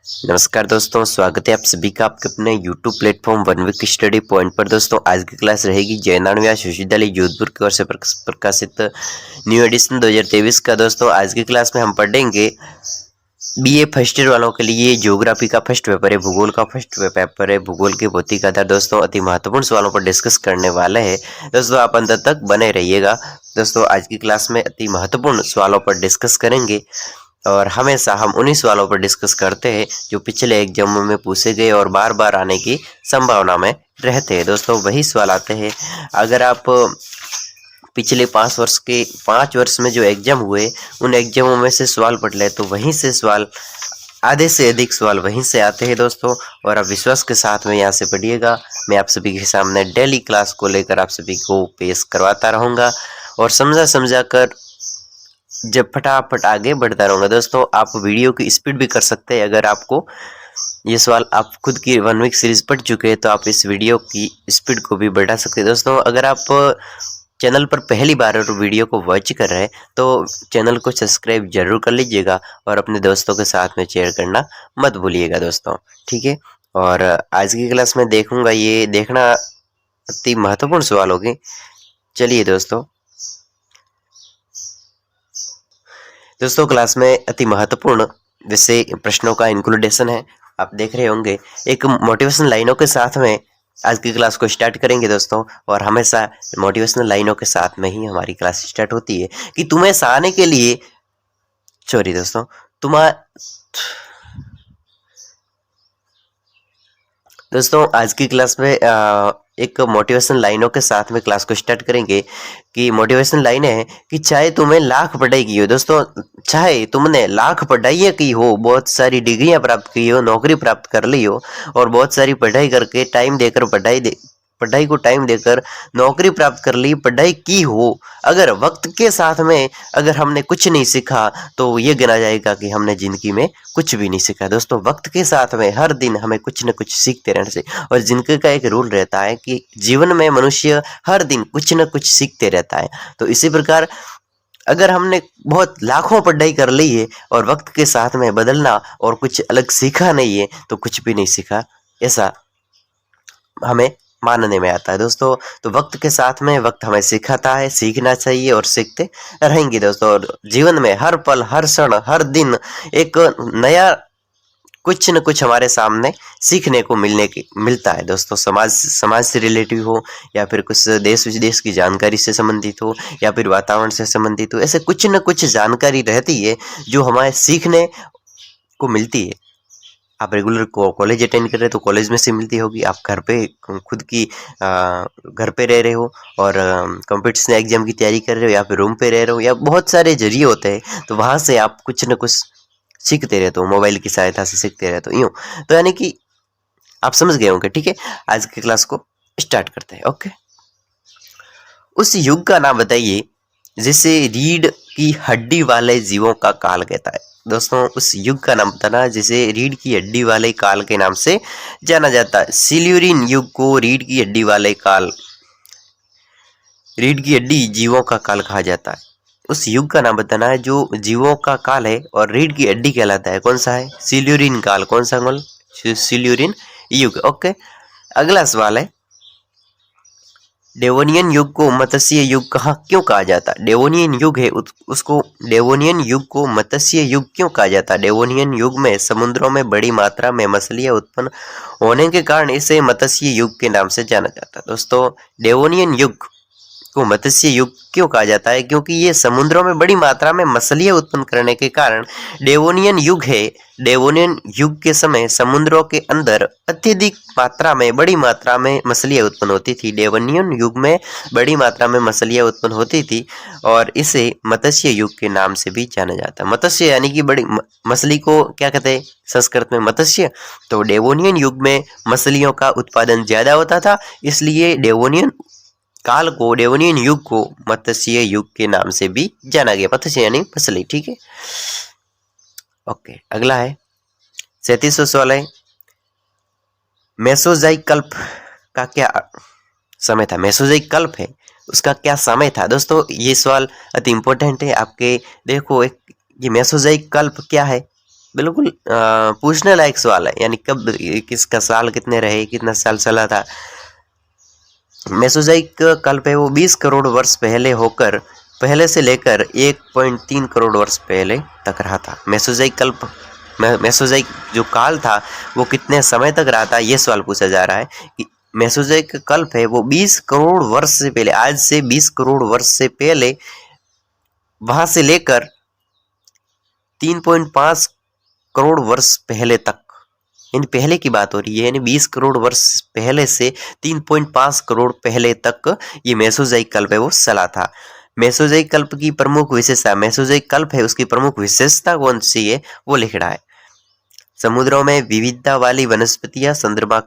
नमस्कार दोस्तों, स्वागत है आप सभी का आपके अपने YouTube platform one week study point पर। दोस्तों आज की क्लास रहेगी जैन विश्वविद्यालय जोधपुर की ओर से प्रकाशित न्यू एडिशन 2023 का। दोस्तों आज की क्लास में हम पढ़ेंगे बीए फर्स्ट ईयर वालों के लिए ज्योग्राफी का फर्स्ट पेपर है, भूगोल का फर्स्ट पेपर है, भूगोल के भौतिक आधार। दोस्तों अति महत्वपूर्ण सवालों पर डिस्कस करने वाले हैं। दोस्तों आप अंत तक बने रहिएगा। दोस्तों आज की क्लास में अति महत्वपूर्ण सवालों पर डिस्कस करेंगे और हमेशा हम उन्हीं सवालों पर डिस्कस करते हैं जो पिछले एग्जामों में पूछे गए और बार बार आने की संभावना में रहते हैं। दोस्तों वही सवाल आते हैं। अगर आप पिछले 5 वर्ष में जो एग्जाम हुए उन एग्जामों में से सवाल पढ़ ले तो वहीं से सवाल, आधे से अधिक सवाल वहीं से आते हैं दोस्तों। और आप विश्वास के साथ में यहाँ से पढ़िएगा। मैं आप सभी के सामने डेली क्लास को लेकर आप सभी को पेश करवाता रहूँगा और समझा कर जब फटाफट आगे बढ़ता रहूँगा। दोस्तों आप वीडियो की स्पीड भी कर सकते हैं। अगर आपको ये सवाल आप खुद की वन वीक सीरीज पढ़ चुके हैं तो आप इस वीडियो की स्पीड को भी बढ़ा सकते हैं। दोस्तों अगर आप चैनल पर पहली बार वीडियो को वॉच कर रहे हैं तो चैनल को सब्सक्राइब जरूर कर लीजिएगा और अपने दोस्तों के साथ में शेयर करना मत भूलिएगा दोस्तों, ठीक है। और आज की क्लास में ये देखना अति महत्वपूर्ण सवाल होगी। चलिए दोस्तों क्लास में अति महत्वपूर्ण विषय प्रश्नों का इंक्लूडेशन है। आप देख रहे होंगे एक मोटिवेशनल लाइनों के साथ में आज की क्लास को स्टार्ट करेंगे दोस्तों। और हमेशा मोटिवेशनल लाइनों के साथ में ही हमारी क्लास स्टार्ट होती है कि तुम्हें सहारने के लिए दोस्तों आज की क्लास में एक मोटिवेशनल लाइनों के साथ में क्लास को स्टार्ट करेंगे कि मोटिवेशनल लाइन है कि चाहे तुम्हें लाख पढ़ाई की हो, दोस्तों चाहे तुमने लाख पढ़ाइयाँ की हो, बहुत सारी डिग्रियां प्राप्त की हो, नौकरी प्राप्त कर ली हो और बहुत सारी पढ़ाई करके पढ़ाई को टाइम देकर नौकरी प्राप्त कर ली, पढ़ाई की हो, अगर वक्त के साथ में अगर हमने कुछ नहीं सीखा तो ये गिना जाएगा कि हमने जिंदगी में कुछ भी नहीं सीखा। दोस्तों वक्त के साथ में हर दिन हमें कुछ न कुछ सीखते रहने से, और जिंदगी का एक रूल रहता है कि जीवन में मनुष्य हर दिन कुछ न कुछ सीखते रहता है। तो इसी प्रकार अगर हमने बहुत लाखों पढ़ाई कर ली है और वक्त के साथ में बदलना और कुछ अलग सीखा नहीं है तो कुछ भी नहीं सीखा, ऐसा हमें मानने में आता है दोस्तों। तो वक्त के साथ में वक्त हमें सिखाता है, सीखना चाहिए और सीखते रहेंगे दोस्तों। और जीवन में हर पल, हर क्षण, हर दिन एक नया कुछ न कुछ हमारे सामने सीखने को मिलता है दोस्तों। समाज से रिलेटिव हो या फिर कुछ देश विदेश की जानकारी से संबंधित हो या फिर वातावरण से संबंधित हो, ऐसे कुछ न कुछ जानकारी रहती है जो हमारे सीखने को मिलती है। आप रेगुलर कॉलेज अटेंड कर रहे हो तो कॉलेज में से मिलती होगी। आप घर पे खुद की घर पे रह रहे हो और कंपटीशन एग्जाम की तैयारी कर रहे हो या फिर रूम पे रह रहे हो, या बहुत सारे जरिए होते हैं तो वहाँ से आप कुछ न कुछ सीखते रहते हो, मोबाइल की सहायता से सीखते रहते हो यूँ। तो यानी कि आप समझ गए होंगे, ठीक है। आज की क्लास को स्टार्ट करते हैं। ओके, उस युग का नाम बताइए जिसे रीढ़ की हड्डी वाले जीवों का काल कहता है। दोस्तों उस युग का नाम बताना जिसे रीढ़ की हड्डी वाले काल के नाम से जाना जाता है। सिल्यूरिन युग को रीढ़ की हड्डी जीवों का काल कहा जाता है। उस युग का नाम बताना है जो जीवों का काल है और रीढ़ की हड्डी कहलाता है। कौन सा है? सिल्यूरिन काल। कौन सा काल? सिल्यूरिन युग। ओके, अगला सवाल है, डेवोनियन युग को मत्स्य युग क्यों कहा जाता है? डेवोनियन युग है उसको डेवोनियन युग को मत्स्य युग क्यों कहा जाता है? डेवोनियन युग में समुद्रों में बड़ी मात्रा में मछलियां उत्पन्न होने के कारण इसे मत्स्य युग के नाम से जाना जाता है। दोस्तों डेवोनियन युग को मत्स्य युग क्यों कहा जाता है? क्योंकि ये समुद्रों में बड़ी मात्रा में मछलियां उत्पन्न करने के कारण डेवोनियन युग है। डेवोनियन युग के समय समुद्रों के अंदर अत्यधिक मात्रा में बड़ी मात्रा में मछलियां उत्पन्न होती थी। डेवोनियन युग में बड़ी मात्रा में मछलियां उत्पन्न होती थी और इसे मत्स्य युग के नाम से भी जाना जाता है। मत्स्य यानी कि बड़ी मछली को क्या कहते हैं संस्कृत में? मत्स्य। तो डेवोनियन युग में मछलियों का उत्पादन ज्यादा होता था, इसलिए डेवोनियन युग को मत्स्य युग के नाम से भी जाना गया। मत्स्य यानी मछली, ठीक है। ओके, अगला है 37वां सवाल है, मेसोजोइक कल्प का क्या समय था? मेसोजोइक कल्प है उसका क्या समय था? दोस्तों ये सवाल अति इंपॉर्टेंट है आपके। देखो ये मेसोजोइक कल्प क्या है? बिल्कुल पूछने लायक सवाल है, यानी कब किसका साल कितने रहे, कितना साल चला था। मेसोजोइक कल्प है वो 20 करोड़ वर्ष पहले होकर पहले से लेकर 1.3 करोड़ वर्ष पहले तक रहा था। मेसोजोइक कल्प मेसोजोइक जो काल था वो कितने समय तक रहा था, ये सवाल पूछा जा रहा है कि मेसोजोइक कल्प है वो 20 करोड़ वर्ष से पहले, आज से 20 करोड़ वर्ष से पहले, वहां से लेकर 3.5 करोड़ वर्ष पहले तक, यानी पहले की बात हो रही है, यानी 20 करोड़ वर्ष पहले से 3.5 करोड़ पहले तक ये मेसोजोइक कल्प है वो चला था। मेसोजोइक कल्प की प्रमुख विशेषता, मेसोजोइक कल्प है उसकी प्रमुख विशेषता कौन सी है वो लिख रहा है। समुद्रों में विविधता वाली वनस्पतियां, चंद्रमा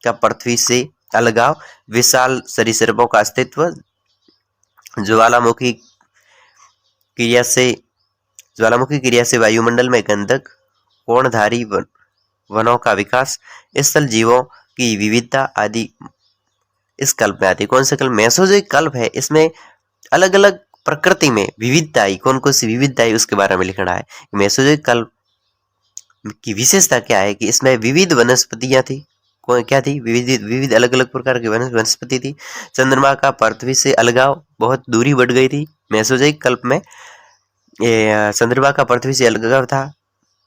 का पृथ्वी से अलगाव, विशाल सरीसृपों का अस्तित्व, ज्वालामुखी क्रिया से वायुमंडल में गंधक, कोणधारी वनों का विकास, स्थल जीवों की विविधता आदि इस कल्प में आती है। कौन सा कल्प? मेसोजोइक कल्प है, इसमें अलग अलग प्रकृति में विविधता आई, कौन कौन सी विविधता आई उसके बारे में लिखना है। मेसोजोइक कल्प की विशेषता क्या है कि इसमें विविध वनस्पतियां थी। क्या थी? विविध अलग अलग प्रकार की वनस्पति थी। चंद्रमा का पृथ्वी से अलगाव, बहुत दूरी बढ़ गई थी मेसोजोइक कल्प में। चंद्रमा का पृथ्वी से अलगाव था।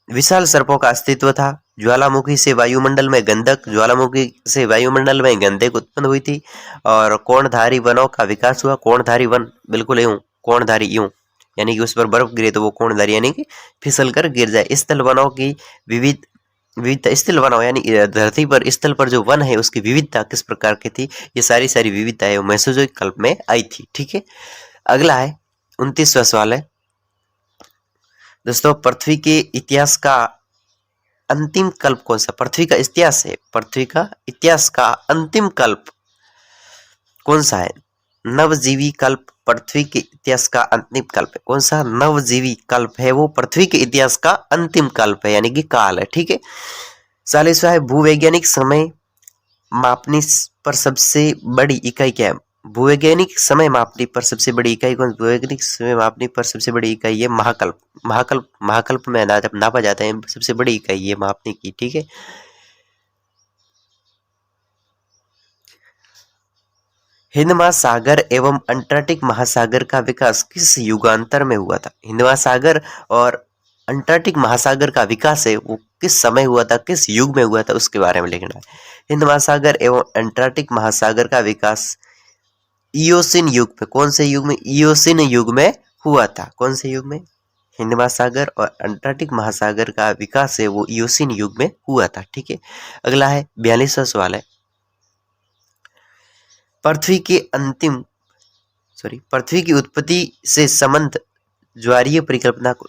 विशाल सर्पों का अस्तित्व था। ज्वालामुखी से वायुमंडल में गंधक, ज्वालामुखी से वायुमंडल में गंधक उत्पन्न हुई थी। और कोणधारी वनों का विकास हुआ। कोणधारी वन, बिल्कुल यूं कोणधारी, यूं यानी कि उस पर बर्फ गिरे तो वो कोणधारी यानी कि फिसल कर गिर जाए। स्थल वनों की विविधता, स्थल वनों यानी धरती पर स्थल पर जो वन है उसकी विविधता किस प्रकार की थी, ये सारी विविधताएं मेसोजोइक कल्प में आई थी। ठीक है, अगला है 29वां सवाल है दोस्तों, पृथ्वी के इतिहास का अंतिम कल्प कौन सा? पृथ्वी का इतिहास है, पृथ्वी का इतिहास का अंतिम कल्प कौन सा है? नवजीवी कल्प पृथ्वी के इतिहास का अंतिम कल्प है। कौन सा नवजीवी कल्प है? वो पृथ्वी के इतिहास का अंतिम कल्प है, यानी कि काल है। ठीक है, 40वां है भूवैज्ञानिक समय मापने पर सबसे बड़ी इकाई क्या है? भूवैज्ञानिक समय मापने पर सबसे बड़ी इकाई कौन? भूवैज्ञानिक समय मापने पर सबसे बड़ी इकाई है महाकल्प। महाकल्प में नापा जाता है, सबसे बड़ी इकाई है मापने की। ठीक है, हिंद महासागर एवं अंटार्कटिक महासागर का विकास किस युगांतर में हुआ था? हिंद महासागर और अंटार्कटिक महासागर का विकास है वो किस समय हुआ था, किस युग में हुआ था, उसके बारे में लिखना है। हिंद महासागर एवं अंटार्कटिक महासागर का विकास इयोसिन युग में, कौन से युग में? इयोसिन युग में हुआ था। कौन से युग में? हिंद महासागर और अंटार्कटिक महासागर का विकास है वो इयोसिन युग में हुआ था। ठीक है, अगला है 42वां सवाल है, पृथ्वी की उत्पत्ति से संबंध ज्वारीय परिकल्पना को,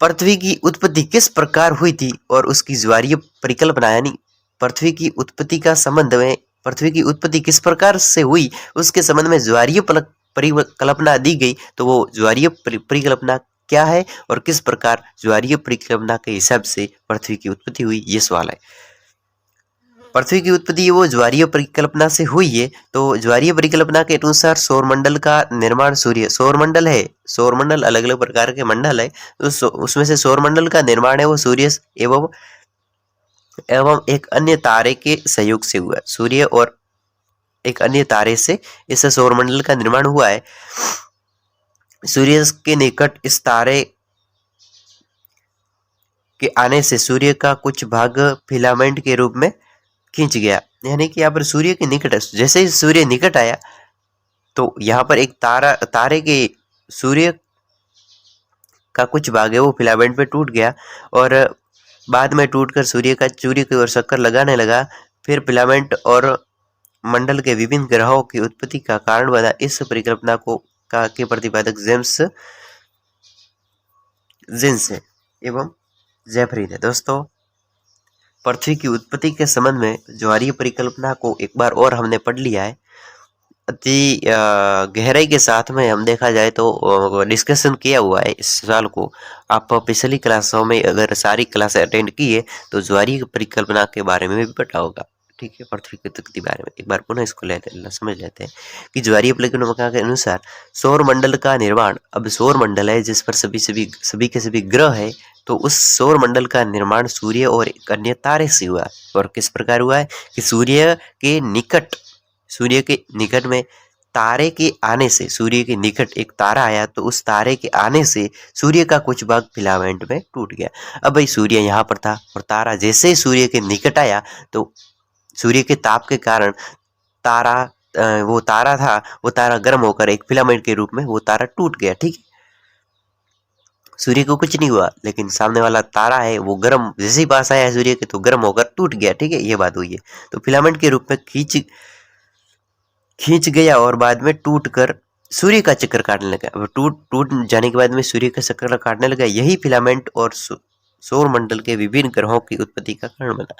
पृथ्वी की उत्पत्ति किस प्रकार हुई थी और उसकी ज्वारीय परिकल्पना, यानी पृथ्वी की उत्पत्ति का संबंध में, पृथ्वी की उत्पत्ति किस प्रकार से हुई उसके संबंध में ज्वारीय परिकल्पना दी गई, तो वो ज्वारीय परिकल्पना क्या है और किस प्रकार ज्वारीय परिकल्पना के हिसाब से पृथ्वी की उत्पत्ति हुई, ये सवाल है। पृथ्वी की उत्पत्ति वो ज्वारीय परिकल्पना से हुई है, तो ज्वारीय परिकल्पना के अनुसार सौरमंडल का निर्माण, सौरमंडल है, सौरमंडल अलग अलग प्रकार के मंडल है, तो उसमें से सौरमंडल का निर्माण है वो सूर्य एवं एक अन्य तारे के सहयोग से हुआ। सूर्य और एक अन्य तारे से इस सौरमंडल का निर्माण हुआ है। सूर्य के निकट इस तारे के आने से सूर्य का कुछ भाग फिलामेंट के रूप में खींच गया, यानी कि यहाँ पर सूर्य के निकट, जैसे ही सूर्य निकट आया तो यहाँ पर एक तारे के सूर्य का कुछ भाग है वो फिलामेंट पे टूट गया और बाद में टूटकर सूर्य की ओर चक्कर लगाने लगा। फिर फिलामेंट और मंडल के विभिन्न ग्रहों की उत्पत्ति का कारण बना। इस परिकल्पना के प्रतिपादक जेम्स एवं जेफरी थे। दोस्तों, पृथ्वी की उत्पत्ति के संबंध में ज्वारीय परिकल्पना को एक बार और हमने पढ़ लिया है। अति गहराई के साथ में हम देखा जाए तो डिस्कशन किया हुआ है इस सवाल को। आप पिछली क्लासों में अगर सारी क्लासें अटेंड की है तो ज्वारीय परिकल्पना के बारे में भी पता होगा। ठीक है, पृथ्वी की उत्पत्ति के बारे में एक बार पुनः इसको समझ लेते हैं कि ज्वारीय परिकल्पना के अनुसार सौर मंडल का निर्माण, अब सौर मंडल है जिस पर सभी के सभी ग्रह है, तो उस सौर मंडल का निर्माण सूर्य और एक अन्य तारे से हुआ। और किस प्रकार हुआ है कि सूर्य के निकट में तारे के आने से, सूर्य के निकट एक तारा आया तो उस तारे के आने से सूर्य का कुछ भाग फिलामेंट में टूट गया। अब भाई सूर्य यहाँ पर था और तारा जैसे ही सूर्य के निकट आया तो सूर्य के ताप के कारण वो तारा गर्म होकर एक फिलामेंट के रूप में वो तारा टूट गया। ठीक है, सूर्य को कुछ नहीं हुआ, लेकिन सामने वाला तारा है वो गर्म, जैसे ही पास आया सूर्य के तो गर्म होकर टूट गया। ठीक है, ये बात हुई है। तो फिलामेंट के रूप में खींच गया और बाद में टूट कर सूर्य का चक्कर काटने लगा। अब टूट जाने के बाद में सूर्य का चक्कर काटने लगा। यही फिलामेंट और सौर मंडल के विभिन्न ग्रहों की उत्पत्ति का कारण बना।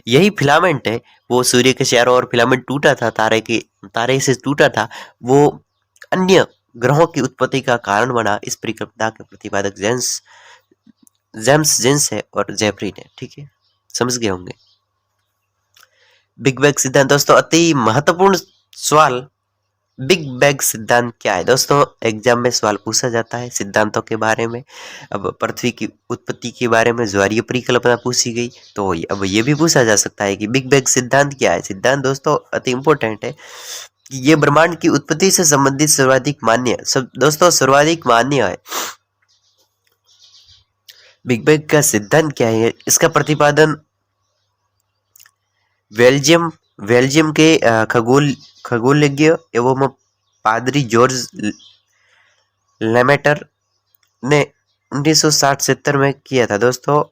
यही फिलामेंट है, वो सूर्य के चारों ओर फिलामेंट टूटा था, तारे से टूटा था, वो अन्य ग्रहों की उत्पत्ति का कारण बना। इस परिकल्पना के प्रतिपादक जेम्स जेन्स है और जेफरी ने। ठीक है, समझ गए होंगे। बिग बैंग सिद्धांत दोस्तों अति महत्वपूर्ण सवाल, बिग बैंग सिद्धांत क्या है दोस्तों? एग्जाम में सवाल पूछा जाता है सिद्धांतों के बारे में। अब पृथ्वी की उत्पत्ति के बारे में ज्वारीय परिकल्पना पूछी गई, तो अब ये भी पूछा जा सकता है कि बिग बैंग सिद्धांत क्या है। सिद्धांत दोस्तों अति इंपॉर्टेंट है कि ये ब्रह्मांड की उत्पत्ति से संबंधित सर्वाधिक मान्य है। बिग बैंग का सिद्धांत क्या है, इसका प्रतिपादन बेल्जियम के खगोलज्ञ एवं पादरी जॉर्ज लेमेटर ने 1960-70 में किया था दोस्तों।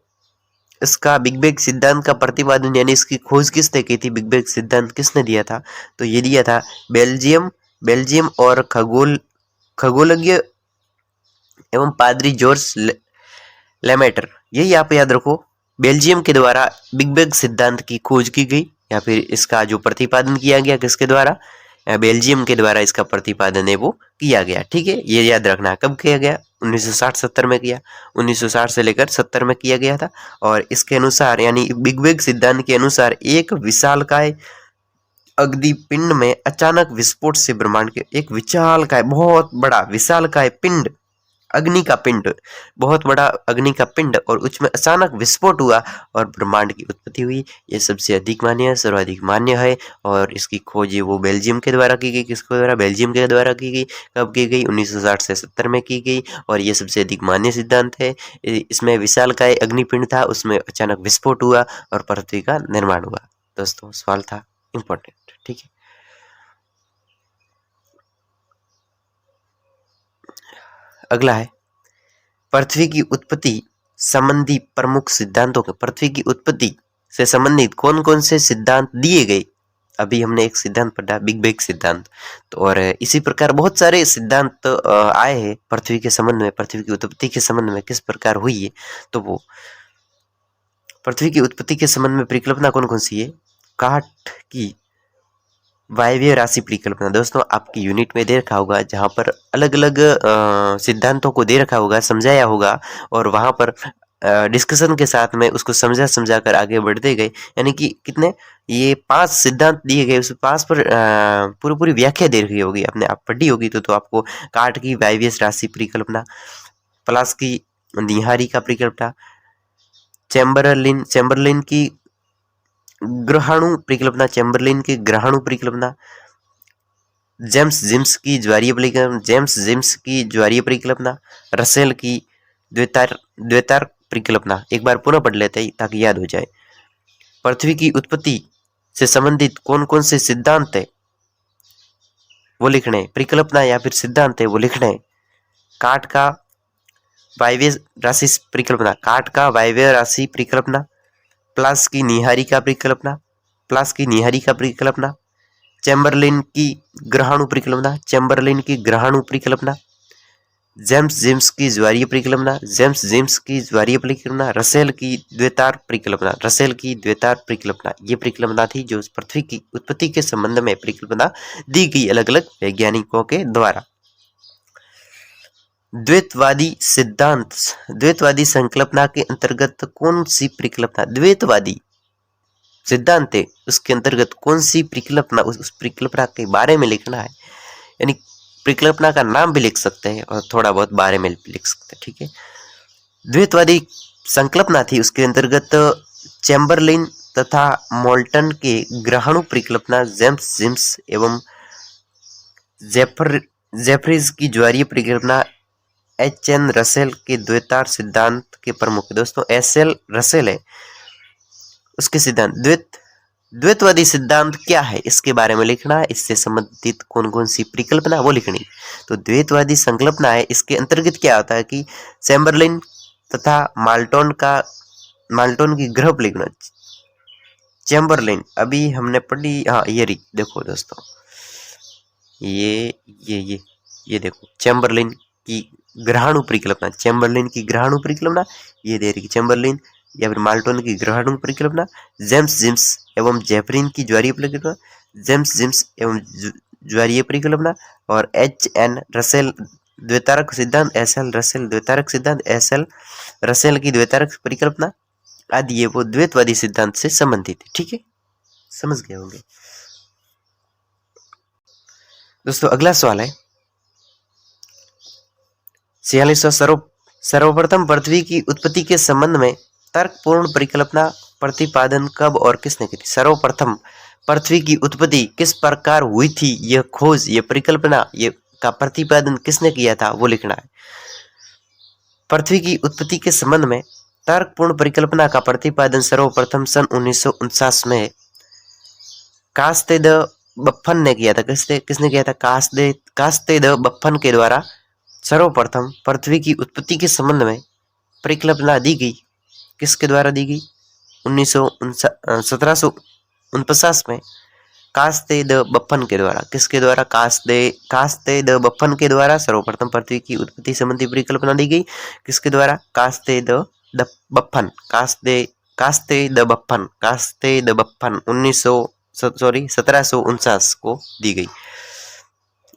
इसका बिग बैंग सिद्धांत का प्रतिपादन यानी इसकी खोज किसने की थी, बिग बैंग सिद्धांत किसने दिया था, तो ये दिया था बेल्जियम और खगोलज्ञ एवं पादरी जॉर्ज लेमेटर। यही आप याद रखो, बेल्जियम के द्वारा बिग बैंग सिद्धांत की खोज की गई या फिर इसका जो प्रतिपादन किया गया किसके द्वारा, बेल्जियम के द्वारा इसका प्रतिपादन है वो किया गया। ठीक है, ये याद रखना। कब किया गया? 1960-70 में किया। 1960 से लेकर 70 में किया गया था। और इसके अनुसार यानी बिग बैंग सिद्धांत के अनुसार एक विशालकाय अग्निपिंड में अचानक विस्फोट से ब्रह्मांड के एक विशालकाय बहुत बड़ा विशालकाय पिंड, अग्नि का पिंड, बहुत बड़ा अग्नि का पिंड, और उसमें अचानक विस्फोट हुआ और ब्रह्मांड की उत्पत्ति हुई। ये सबसे अधिक मान्य है, सर्वाधिक मान्य है। और इसकी खोज वो बेल्जियम के द्वारा की गई। किसके द्वारा? बेल्जियम के द्वारा की गई। कब की गई? 1960 से 70 में की गई। और ये सबसे अधिक मान्य सिद्धांत है। इसमें विशालकाय अग्निपिंड था, उसमें अचानक विस्फोट हुआ और पृथ्वी का निर्माण हुआ। दोस्तों सवाल था इंपॉर्टेंट। ठीक है, अगला है पृथ्वी की उत्पत्ति संबंधी प्रमुख सिद्धांतों के। पृथ्वी की उत्पत्ति से संबंधित कौन कौन से सिद्धांत दिए गए? अभी हमने एक सिद्धांत पढ़ा, बिग बैंग सिद्धांत। तो और इसी प्रकार बहुत सारे सिद्धांत आए हैं पृथ्वी के संबंध में, पृथ्वी की उत्पत्ति के संबंध में किस प्रकार हुई है। तो वो पृथ्वी की उत्पत्ति के संबंध में परिकल्पना कौन कौन सी है? काट की वायवीय राशि परिकल्पना। दोस्तों आपकी यूनिट में दे रखा होगा, जहाँ पर अलग अलग सिद्धांतों को दे रखा होगा, समझाया होगा, और वहाँ पर डिस्कशन के साथ में उसको समझा कर आगे बढ़ते गए। यानी कि कितने ये 5 सिद्धांत दिए गए, उस 5 पर पूरी व्याख्या दे रखी होगी, आपने आप पढ़ी होगी। तो आपको काट की वायवीय राशि परिकल्पना, प्लस की निहारी का परिकल्पना, चैम्बरलिन की ग्रहाणु परिकल्पना, चैम्बरलिन की ग्रहाणु परिकल्पना, जेम्स जिम्स की ज्वारीय परिकल्पना, रसेल की द्वैतार्क परिकल्पना। एक बार पुनः पढ़ लेते हैं ताकि याद हो जाए। पृथ्वी की उत्पत्ति से संबंधित कौन कौन से सिद्धांत है वो लिखने, परिकल्पना या फिर सिद्धांत है वो लिखने। काट का वायवीय राशि परिकल्पना, काट का वायवीय राशि परिकल्पना, प्लस की निहारी का परिकल्पना, प्लस की निहारी का परिकल्पना, चैम्बरलिन की ग्रहाणु परिकल्पना, चैम्बरलिन की ग्रहाणु परिकल्पना, जेम्स जिम्स की ज्वारीय परिकल्पना, जेम्स जिम्स की ज्वारीय परिकल्पना, रसेल की द्वैतार्क परिकल्पना, रसेल की द्वैतार्क परिकल्पना। ये परिकल्पना थी जो पृथ्वी की उत्पत्ति के संबंध में परिकल्पना दी गई अलग अलग वैज्ञानिकों के द्वारा। द्वैतवादी सिद्धांत, द्वैतवादी संकल्पना के अंतर्गत कौन सी परिकल्पना, द्वैतवादी सिद्धांत है उसके अंतर्गत कौन सी परिकल्पना, उस परिकल्पना के बारे में लिखना है। यानी परिकल्पना का नाम भी लिख सकते हैं और थोड़ा बहुत बारे में भी लिख सकते हैं। ठीक है, द्वैतवादी संकल्पना थी उसके अंतर्गत चैम्बरलिन तथा मोल्टन के ग्रहणु परिकल्पना, जेम्स जिम्स एवं जेफरीज की ज्वारीय परिकल्पना, एच.एन. रसेल के द्वैतार सिद्धांत के प्रमुख। दोस्तों एस.एल. रसेल है उसके सिद्धांत। द्वैतवादी सिद्धांत क्या है इसके बारे में लिखना है, इससे संबंधित कौन कौन सी परिकल्पना वो लिखनी। तो द्वैतवादी संकल्पना है, इसके अंतर्गत क्या होता है कि चैम्बरलिन तथा माल्टोन की ग्रह परिकल्पना। चैम्बरलिन अभी हमने पढ़ी, हाँ ये रही, देखो दोस्तों ये देखो चैम्बरलिन की ग्रहणु परिकल्पना, चैम्बरलिन की ग्रहणु परिकल्पना ये दे रही चैम्बरलिन या फिर माल्टोन की ग्रहणु परिकल्पना, जेम्स जिम्स एवं जेफरिन की ज्वारीय परिकल्पना, जेम्स जिम्स एवं ज्वारीय परिकल्पना, और एच.एन. रसेल द्वैतारक सिद्धांत, एस.एल. रसेल द्वैतारक सिद्धांत, एस.एल. रसेल की द्वैतारक परिकल्पना आदि ये वो द्वैतवादी सिद्धांत से संबंधित है। ठीक है, समझ गए होंगे दोस्तों। अगला सवाल है 46वां। सर्वप्रथम पृथ्वी की उत्पत्ति के संबंध में तर्कपूर्ण परिकल्पना प्रतिपादन कब और किसने की थी? सर्वप्रथम पृथ्वी की उत्पत्ति किस प्रकार हुई थी, यह खोज, यह परिकल्पना, ये का प्रतिपादन किसने किया था वो लिखना है। पृथ्वी की उत्पत्ति के संबंध में तर्कपूर्ण परिकल्पना का प्रतिपादन सर्वप्रथम सन 1949 में कास्ते द बप्पन ने किया था। किसने किया था? कास्ते द बप्पन के द्वारा सर्वप्रथम पृथ्वी की उत्पत्ति के संबंध में परिकल्पना दी गई। किसके द्वारा दी गई? 1749 में कास्ते द बप्पन के द्वारा। किसके द्वारा? कास्ते द बप्पन के द्वारा सर्वप्रथम पृथ्वी की उत्पत्ति संबंधी परिकल्पना दी गई। किसके द्वारा? कास्ते द बप्पन, कास्ते द बप्पन 1749 को दी गई।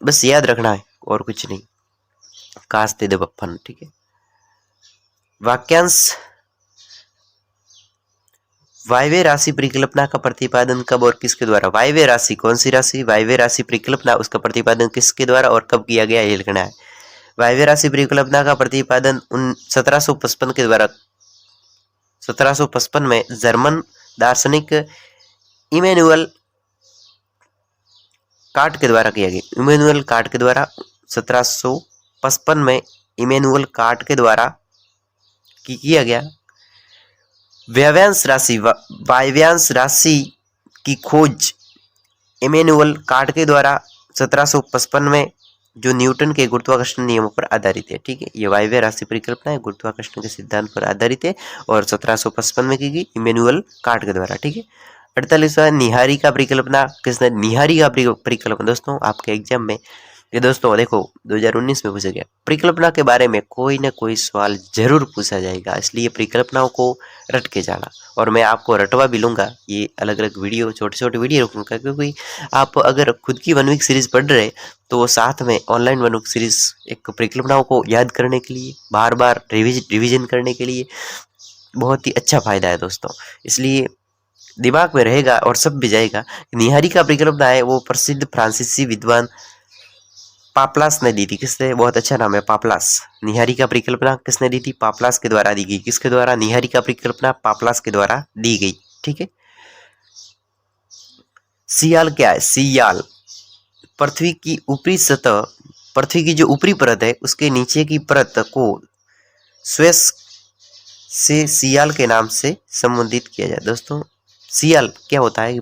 बस याद रखना है और कुछ नहीं, कास्ते द बप्पन। ठीक है। वाक्यांश वायव्य राशि परिकल्पना का प्रतिपादन कब और किसके द्वारा? वायव्य राशि कौन सी राशि? वायव्य राशि परिकल्पना, उसका प्रतिपादन किसके द्वारा और कब किया गया ये लिखना है। वायव्य राशि परिकल्पना का प्रतिपादन 1755 के द्वारा 1755 में जर्मन दार्शनिक इमैनुअल कांट के द्वारा किया गया। इमैनुअल कांट के द्वारा 1755 में इमैनुअल कांट के द्वारा किया गया। वायव्यांश राशि की खोज इमैनुअल कांट के द्वारा 1755 में, जो न्यूटन के गुरुत्वाकर्षण नियमों पर आधारित है। ठीक है, ये वायव्य राशि परिकल्पना है, गुरुत्वाकर्षण के सिद्धांत पर आधारित है और 1755 में की गई इमैनुअल कांट के द्वारा। ठीक है। 48वां निहारिका परिकल्पना। किसने? निहारिका परिकल्पना। दोस्तों आपके एग्जाम में ये दोस्तों देखो 2019 में पूछा गया, परिकल्पना के बारे में कोई ना कोई सवाल जरूर पूछा जाएगा, इसलिए परिकल्पनाओं को रट के जाना। और मैं आपको रटवा भी लूंगा, ये अलग अलग वीडियो, छोटे छोटे वीडियो रखूंगा, क्योंकि आप अगर खुद की 1 वीक सीरीज पढ़ रहे तो साथ में ऑनलाइन 1 वीक सीरीज एक परिकल्पनाओं को याद करने के लिए, बार बार रिविजन करने के लिए बहुत ही अच्छा फायदा है दोस्तों। इसलिए दिमाग में रहेगा और सब भी जाएगा। निहारिका परिकल्पना है वो प्रसिद्ध फ्रांसीसी विद्वान पापलास ने दी थी। किसने? बहुत अच्छा नाम है, पापलास। निहारिका परिकल्पना किसने दी थी? पापलास के द्वारा दी गई। किसके द्वारा? निहारिका परिकल्पना पापलास के द्वारा दी गई। ठीक है। सियाल क्या है? सियाल पृथ्वी की ऊपरी सतह, पृथ्वी की जो ऊपरी परत है उसके नीचे की परत को स्वेस से सियाल के नाम से संबोधित किया जाए। दोस्तों सियाल क्या होता है कि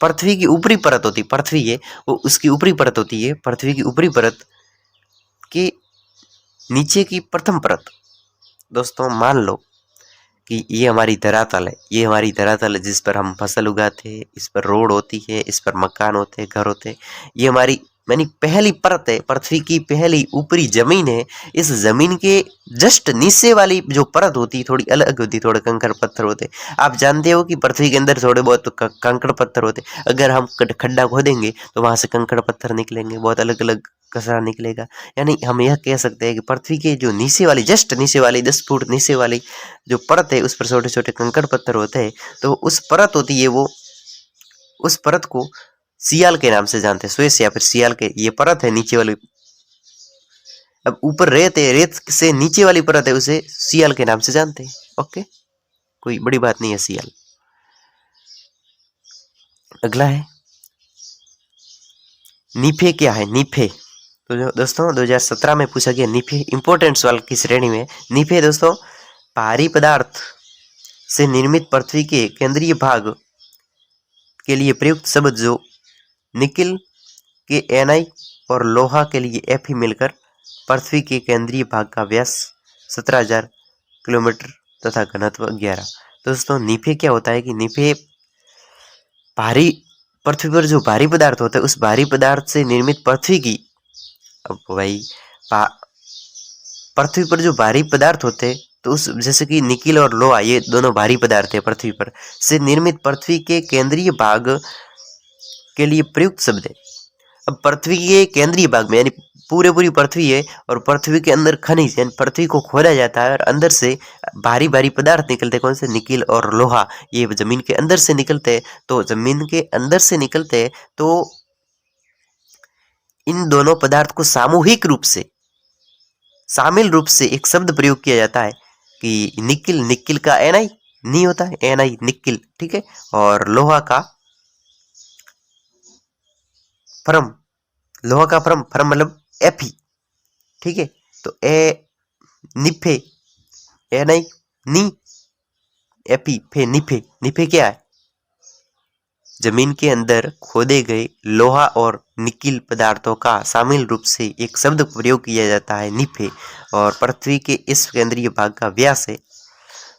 पृथ्वी की ऊपरी परत होती, पृथ्वी है वो उसकी ऊपरी परत होती है, पृथ्वी की ऊपरी परत के नीचे की प्रथम परत। दोस्तों मान लो कि ये हमारी धरातल है, ये हमारी धरातल है जिस पर हम फसल उगाते हैं, इस पर रोड होती है, इस पर मकान होते हैं, घर होते हैं। ये हमारी यानी पहली परत है, पृथ्वी की पहली ऊपरी जमीन है। इस जमीन के जस्ट नीचे वाली जो परत होती है थोड़ी अलग होती है, थोड़े कंकड़ पत्थर होते हैं। आप जानते हो कि पृथ्वी के अंदर थोड़े बहुत कंकड़ पत्थर होते हैं। अगर हम खड्डा खोदेंगे तो वहां से कंकड़ पत्थर निकलेंगे, बहुत अलग अलग कचरा निकलेगा। यानी हम यह कह सकते हैं कि पृथ्वी के जो नीचे वाली, जस्ट नीचे वाली 10 फुट नीचे वाली जो परत है उस पर छोटे छोटे कंकड़ पत्थर होते हैं। तो उस परत होती है वो, उस परत को सियाल के नाम से जानते हैं, स्वेस या फिर सियाल के ये परत है नीचे वाली। अब ऊपर रेत है, रेत से नीचे वाली परत है उसे सियाल के नाम से जानते हैं। ओके, कोई बड़ी बात नहीं है सियाल। अगला है नीफे क्या है। नीफे तो दोस्तों 2017 में पूछा गया नीफे, इंपॉर्टेंट सवाल की श्रेणी में। नीफे दोस्तों भारी पदार्थ से निर्मित पृथ्वी के केंद्रीय भाग के लिए प्रयुक्त शब्द जो निकिल के Ni और लोहा के लिए Fe मिलकर पृथ्वी के केंद्रीय भाग का व्यास 17,000 किलोमीटर तथा घनत्व 11। दोस्तों नीफे क्या होता है कि नीफे भारी, पृथ्वी पर जो भारी पदार्थ होता है उस भारी पदार्थ से निर्मित पृथ्वी की, अब भाई पृथ्वी पर जो भारी पदार्थ होते हैं तो उस, जैसे कि निकिल और लोहा ये दोनों भारी पदार्थ है पृथ्वी पर, से निर्मित पृथ्वी के केंद्रीय भाग के लिए प्रयुक्त शब्द है। अब पृथ्वी के केंद्रीय भाग में यानी पूरी पृथ्वी है और पृथ्वी के अंदर खनिज यानी पृथ्वी को खोदा जाता है और अंदर से भारी पदार्थ निकलते हैं। कौन से? निकिल और लोहा, ये जमीन के अंदर से निकलते हैं। तो जमीन के अंदर से निकलते हैं तो इन दोनों पदार्थ को सामूहिक रूप से, शामिल रूप से एक शब्द प्रयोग किया जाता है कि निकिल, निकिल का Ni नहीं होता है, Ni निकिल, ठीक है, और लोहा का फरम, लोहा का फरम, फरम मतलब Fe, ठीक है। तो निफे, Ni नी, Fe फे, निफे, निफे क्या है? जमीन के अंदर खोदे गए लोहा और निकिल पदार्थों का शामिल रूप से एक शब्द प्रयोग किया जाता है निफे। और पृथ्वी के इस केंद्रीय भाग का व्यास है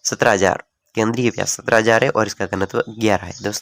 17,000, केंद्रीय व्यास 17,000 है और इसका घनत्व 11 है दोस्तों।